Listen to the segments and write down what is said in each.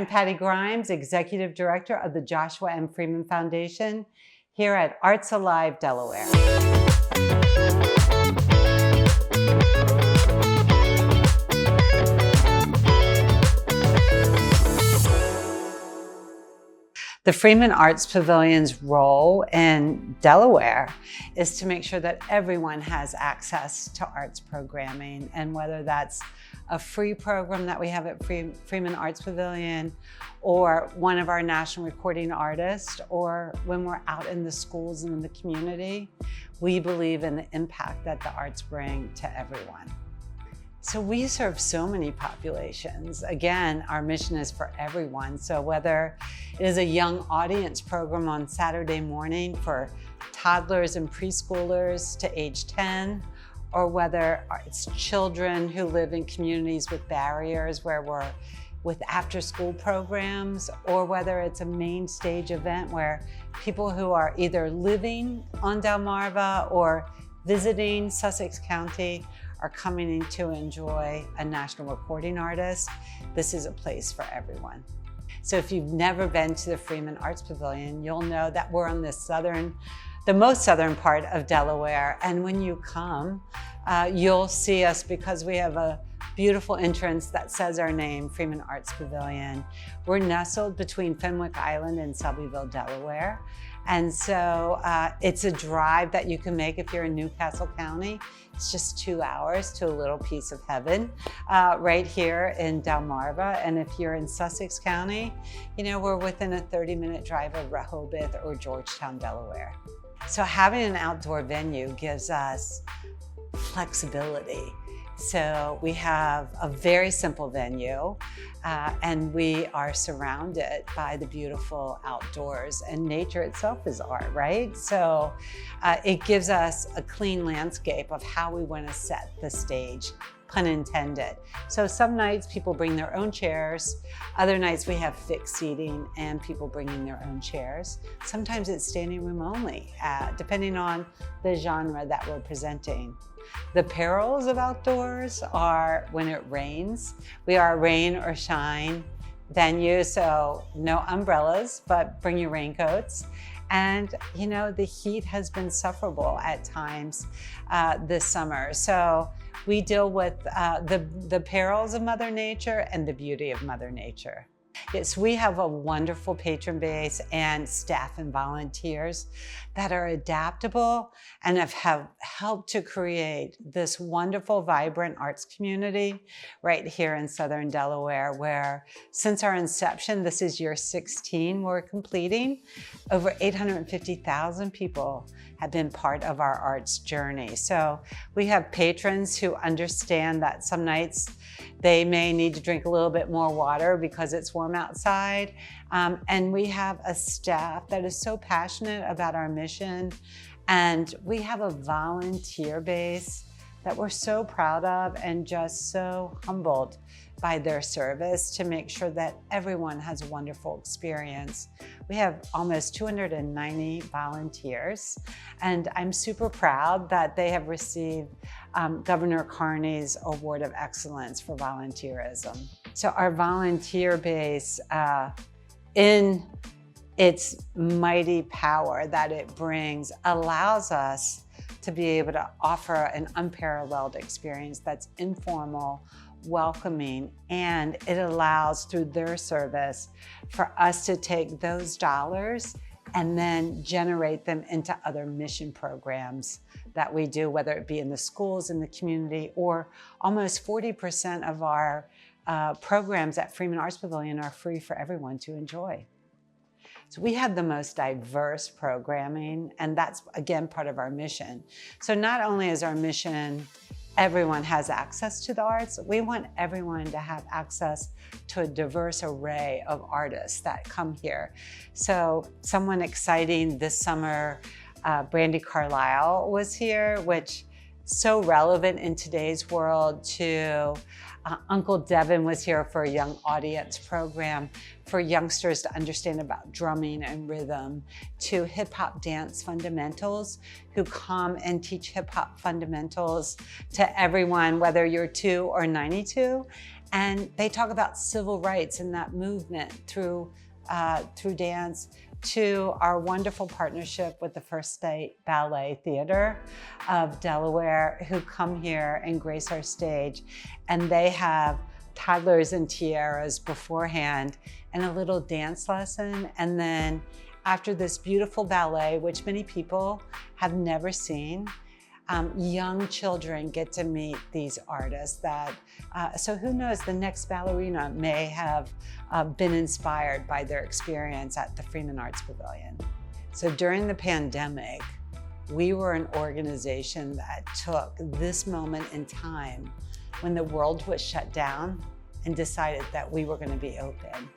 I'm Patty Grimes, Executive Director of the Joshua M. Freeman Foundation here at Arts Alive Delaware. The Freeman Arts Pavilion's role in Delaware is to make sure that everyone has access to arts programming, and whether that's a free program that we have at Freeman Arts Pavilion, or one of our national recording artists, or when we're out in the schools and in the community, we believe in the impact that the arts bring to everyone. So we serve so many populations. Again, our mission is for everyone. So whether it is a young audience program on Saturday morning for toddlers and preschoolers to age 10, or whether it's children who live in communities with barriers where we're with after-school programs, or whether it's a main stage event where people who are either living on Delmarva or visiting Sussex County are coming in to enjoy a national recording artist, this is a place for everyone. So if you've never been to the Freeman Arts Pavilion, you'll know that we're on the most southern part of Delaware. And when you come, you'll see us because we have a beautiful entrance that says our name, Freeman Arts Pavilion. We're nestled between Fenwick Island and Selbyville, Delaware. And so it's a drive that you can make if you're in Newcastle County. It's just 2 hours to a little piece of heaven right here in Delmarva. And if you're in Sussex County, you know, we're within a 30-minute drive of Rehoboth or Georgetown, Delaware. So having an outdoor venue gives us flexibility. So we have a very simple venue and we are surrounded by the beautiful outdoors, and nature itself is art, right? So it gives us a clean landscape of how we want to set the stage, pun intended. So some nights people bring their own chairs, other nights we have fixed seating and people bringing their own chairs. Sometimes it's standing room only, depending on the genre that we're presenting. The perils of outdoors are when it rains. We are a rain or shine venue, so no umbrellas, but bring your raincoats. And you know, the heat has been sufferable at times this summer. So we deal with the perils of Mother Nature and the beauty of Mother Nature. Yes, we have a wonderful patron base and staff and volunteers that are adaptable and have helped to create this wonderful, vibrant arts community right here in Southern Delaware, where since our inception, this is year 16 we're completing, over 850,000 people have been part of our arts journey. So we have patrons who understand that some nights they may need to drink a little bit more water because it's warm outside. And we have a staff that is so passionate about our mission. And we have a volunteer base that we're so proud of and just so humbled by their service to make sure that everyone has a wonderful experience. We have almost 290 volunteers, and I'm super proud that they have received Governor Carney's Award of Excellence for volunteerism. So our volunteer base, in its mighty power that it brings, allows us to be able to offer an unparalleled experience that's informal, welcoming, and it allows, through their service, for us to take those dollars and then generate them into other mission programs that we do, whether it be in the schools, in the community, or almost 40% of our programs at Freeman Arts Pavilion are free for everyone to enjoy. So we have the most diverse programming, and that's, again, part of our mission. So not only is our mission everyone has access to the arts, we want everyone to have access to a diverse array of artists that come here. So someone exciting this summer, Brandy Carlisle was here, which so relevant in today's world to Uncle Devin was here for a young audience program for youngsters to understand about drumming and rhythm, to hip hop dance fundamentals, who come and teach hip hop fundamentals to everyone, whether you're 2 or 92. And they talk about civil rights and that movement through dance, to our wonderful partnership with the First State Ballet Theater of Delaware, who come here and grace our stage. And they have toddlers and tiaras beforehand and a little dance lesson. And then after this beautiful ballet, which many people have never seen, young children get to meet these artists that, so who knows, the next ballerina may have been inspired by their experience at the Freeman Arts Pavilion. So during the pandemic, we were an organization that took this moment in time when the world was shut down and decided that we were going to be open.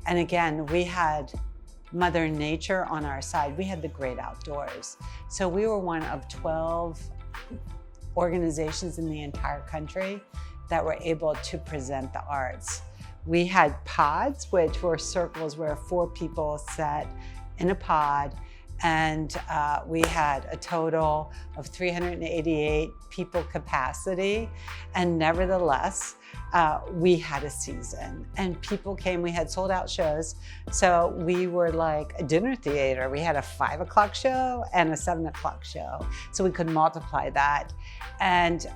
And again, we had Mother Nature on our side. We had the great outdoors. So we were one of 12 organizations in the entire country that were able to present the arts. We had pods, which were circles where 4 people sat in a pod, and we had a total of 388 people capacity. And nevertheless, we had a season and people came. We had sold out shows. So we were like a dinner theater. We had a 5 o'clock show and a 7 o'clock show. So we could multiply that. And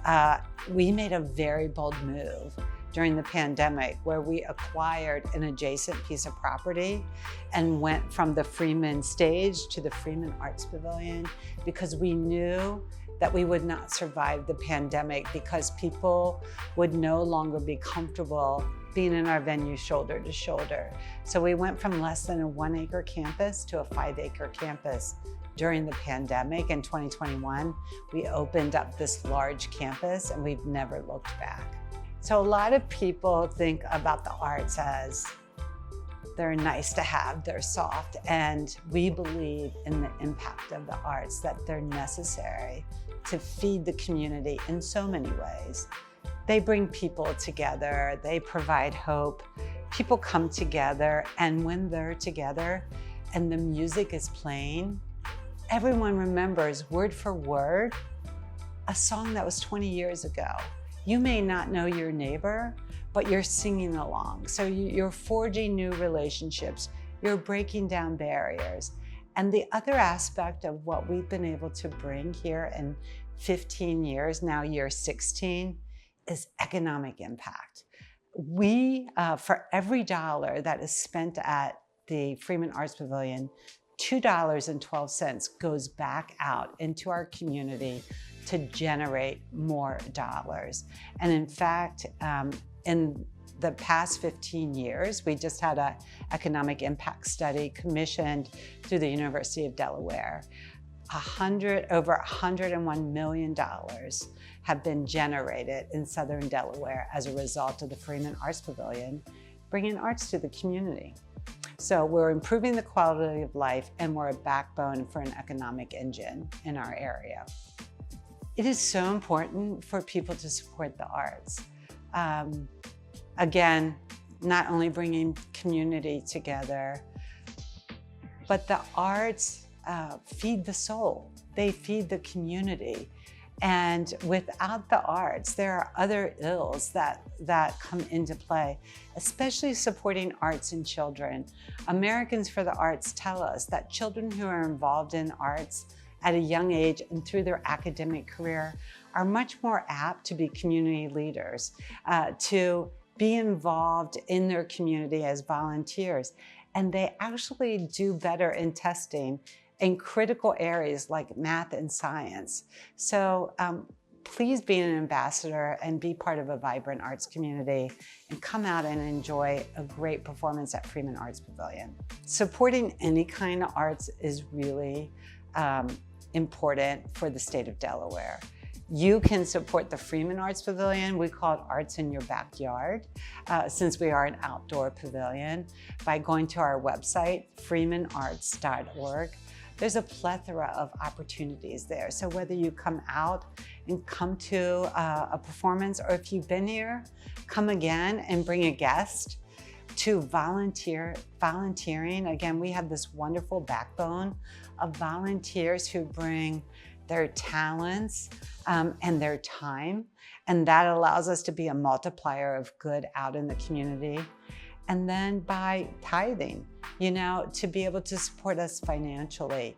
we made a very bold move during the pandemic where we acquired an adjacent piece of property and went from the Freeman stage to the Freeman Arts Pavilion, because we knew that we would not survive the pandemic because people would no longer be comfortable being in our venue shoulder to shoulder. So we went from less than a 1-acre campus to a 5-acre campus. During the pandemic in 2021, we opened up this large campus and we've never looked back. So a lot of people think about the arts as they're nice to have, they're soft, and we believe in the impact of the arts, that they're necessary to feed the community in so many ways. They bring people together, they provide hope, people come together, and when they're together and the music is playing, everyone remembers word for word a song that was 20 years ago. You may not know your neighbor, but you're singing along. So you're forging new relationships. You're breaking down barriers. And the other aspect of what we've been able to bring here in 15 years, now year 16, is economic impact. We, for every dollar that is spent at the Freeman Arts Pavilion, $2.12 goes back out into our community to generate more dollars. And in fact, in the past 15 years, we just had an economic impact study commissioned through the University of Delaware. Over $101 million have been generated in Southern Delaware as a result of the Freeman Arts Pavilion, bringing arts to the community. So we're improving the quality of life, and we're a backbone for an economic engine in our area. It is so important for people to support the arts. Again, not only bringing community together, but the arts feed the soul. They feed the community. And without the arts, there are other ills that come into play, especially supporting arts in children. Americans for the Arts tell us that children who are involved in arts at a young age and through their academic career are much more apt to be community leaders, to be involved in their community as volunteers. And they actually do better in testing in critical areas like math and science. So please be an ambassador and be part of a vibrant arts community and come out and enjoy a great performance at Freeman Arts Pavilion. Supporting any kind of arts is really important for the state of Delaware. You can support the Freeman Arts Pavilion. We call it Arts in Your Backyard, since we are an outdoor pavilion, by going to our website, freemanarts.org. There's a plethora of opportunities there. So whether you come out and come to a performance, or if you've been here, come again and bring a guest to volunteering. Again, we have this wonderful backbone of volunteers who bring their talents, and their time. And that allows us to be a multiplier of good out in the community. And then by tithing, to be able to support us financially.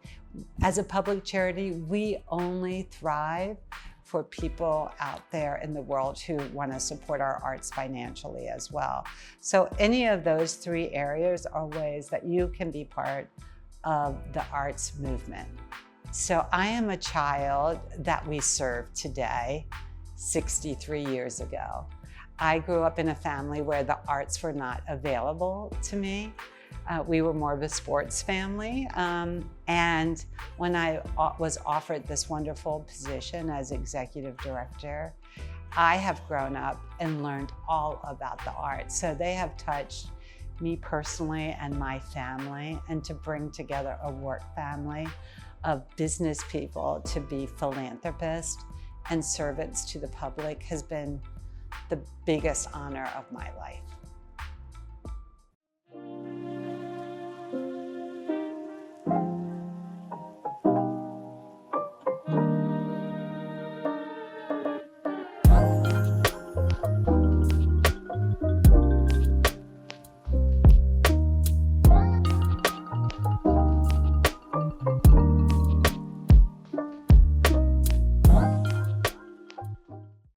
As a public charity, we only thrive for people out there in the world who want to support our arts financially as well. So any of those three areas are ways that you can be part of the arts movement. So I am a child that we serve today, 63 years ago. I grew up in a family where the arts were not available to me. We were more of a sports family. And when I was offered this wonderful position as executive director, I have grown up and learned all about the arts. So they have touched me personally and my family, and to bring together a work family of business people to be philanthropists and servants to the public has been the biggest honor of my life.